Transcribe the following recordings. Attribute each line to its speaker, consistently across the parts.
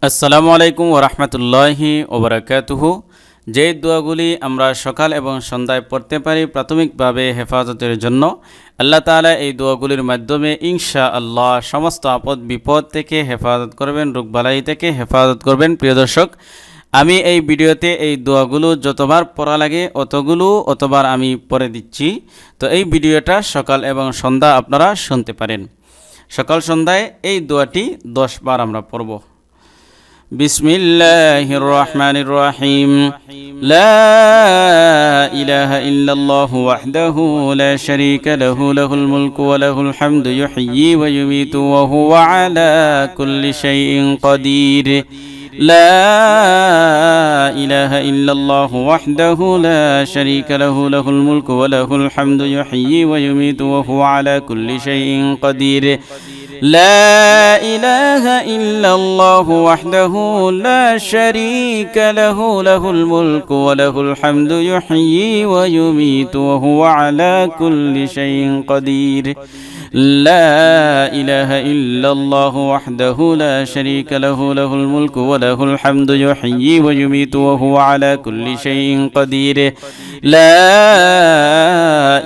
Speaker 1: আসসালামু আলাইকুম ওরহমতুল্লাহি ওবরাকাতুহু। যে দোয়াগুলি আমরা সকাল এবং সন্ধ্যায় পড়তে পারি প্রাথমিকভাবে হেফাজতের জন্য, আল্লাহ তাআলা এই দোয়াগুলির মাধ্যমে ইনশাআল্লাহ সমস্ত আপদ বিপদ থেকে হেফাজত করবেন, রোগবালাই থেকে হেফাজত করবেন। প্রিয় দর্শক, আমি এই ভিডিওতে এই দোয়াগুলো যতবার পড়া লাগে অতবার আমি পড়ে দিচ্ছি। তো এই ভিডিওটা সকাল এবং সন্ধ্যা আপনারা শুনতে পারেন। সকাল সন্ধ্যায় এই দোয়াটি 10 বার আমরা পড়ব। বিসমিল্লাহির রহমানির রহিম। লা ইলাহা ইল্লাল্লাহু ওয়াহদাহু লা শারীকা লাহু লাহুল মুলকু ওয়া লাহুল হামদু ইউহয়ি ওয়া ইউমীতু ওয়া হুয়া আলা কুল্লি শাইইন কাদির। لا إله إلا الله وحده لا شريك له له الملك وله الحمد يحيي ويميت وهو على كل شيء قدير. لا إله إلا الله وحده لا شريك له له الملك وله الحمد يحيي ويميت وهو على كل شيء قدير. لا إله إلا الله وحده لا شريك له له الملك وله الحمد يحيي ويميت وهو على كل شيء قدير. لا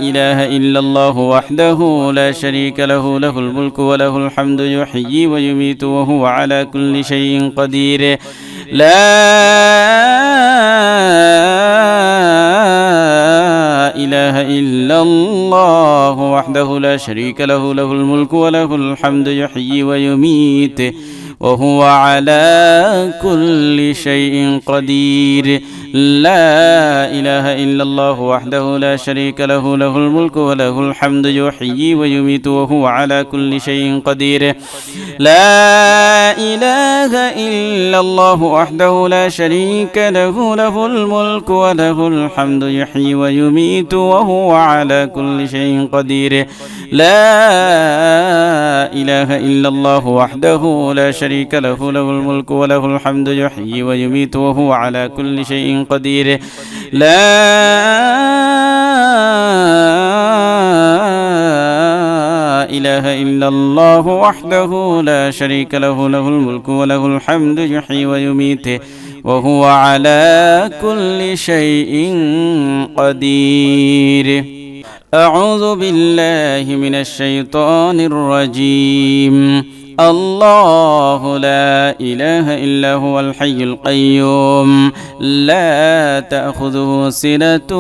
Speaker 1: إله إلا الله وحده لا شريك له له الملك وله الحمد يحيي ويميت وهو على كل شيء قدير. لا إله إلا الله وحده لا شريك له له الملك وله الحمد يحيي ويميت وهو على كل شيء قدير. لا إله إلا الله وحده لا شريك له له الملك وله الحمد يحيي ويميت وهو على كل شيء قدير. لا إله إلا الله وحده لا شريك له له الملك وله الحمد يحيي ويميت وهو على كل شيء قدير. لا إله إلا الله وحده لا شريك له له الملك وله الحمد يحيي ويميت وهو على كل شيء قدير. لا إله إلا الله وحده لا شريك له له الملك وله الحمد يحيي ويميت وهو على كل شيء قدير. أعوذ بالله من الشيطان الرجيم. الله لا إله إلا هو الحي القيوم لا تأخذه سنة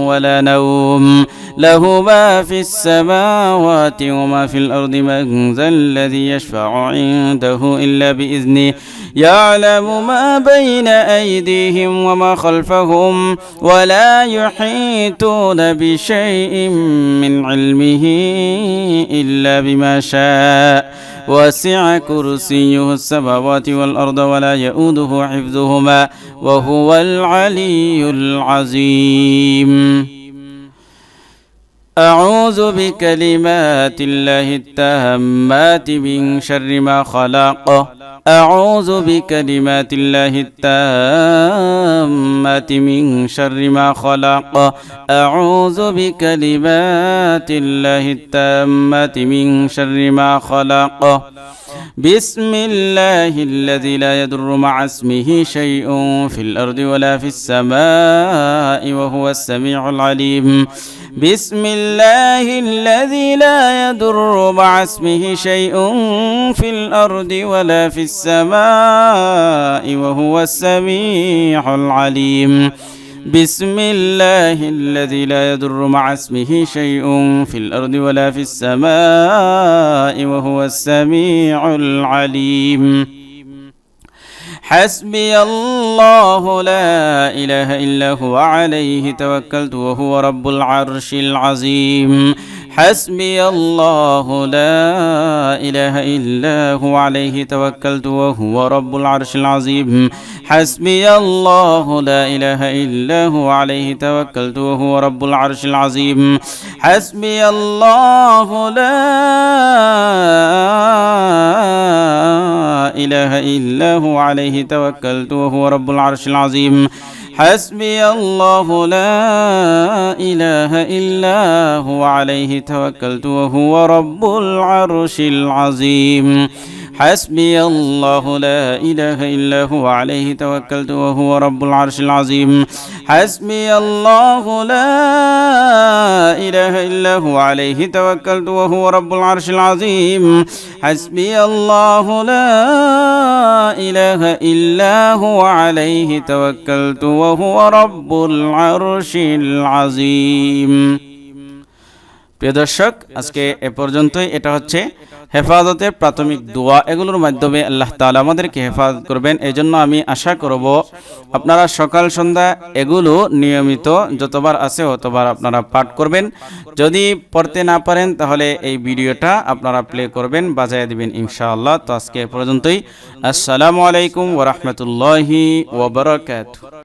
Speaker 1: ولا نوم له ما في السماوات وما في الأرض من ذا الذي يشفع عنده إلا بإذنه يعلم ما بين أيديهم وما خلفهم ولا يحيطون بشيء من علمه إلا بما شاء وسع كرسيه السماوات والأرض ولا يؤوده حفظهما وهو العلي العظيم. أعوذ بكلمات الله التامات من شر ما خلق. أعوذ بكلمات الله التامات من شر ما خلق. أعوذ بكلمات الله التامات من شر ما خلق. بسم الله الذي لا يضر مع اسمه شيء في الأرض ولا في السماء وهو السميع العليم. بسم الله الذي لا يضر مع اسمه شيء في الأرض ولا في السماء وهو السميع العليم. بسم الله الذي لا يضر مع اسمه شيء في الأرض ولا في السماء وهو السميع العليم. حسبي الله لا إله إلا هو عليه توكلت وهو رب العرش العظيم. حسبي الله لا إله إلا هو عليه توكلت وهو رب العرش العظيم. حسبي الله لا إله إلا هو عليه توكلت وهو رب العرش العظيم. حسبي الله لا إله إلا هو عليه توكلت وهو رب العرش العظيم. حسبي الله لا إله إلا هو عليه توكلت وهو رب العرش العظيم. حسبي الله لا إله إلا هو عليه توكلت وهو رب العرش العظيم حسبي الله لا إله إلا هو عليه توكلت وهو رب العرش العظيم حسبي الله لا إله إلا هو عليه توكلت وهو رب العرش العظيم প্রিয় দর্শক আজকে এ পর্যন্তই এটা হচ্ছে হেফাজতের প্রাথমিক দোয়া এগুলোর মাধ্যমে আল্লাহ তাআলা আমাদেরকে হেফাজত করবেন এজন্য আমি আশা করব আপনারা সকাল সন্ধ্যা এগুলো নিয়মিত যতবার আছে ততবার আপনারা পাঠ করবেন যদি পড়তে না পারেন তাহলে এই ভিডিওটা আপনারা প্লে করবেন বাজায় দিবেন ইনশাআল্লাহ তো আজকে এ পর্যন্তই আসসালামু আলাইকুম ওয়া রাহমাতুল্লাহি ওয়া বারাকাতুহু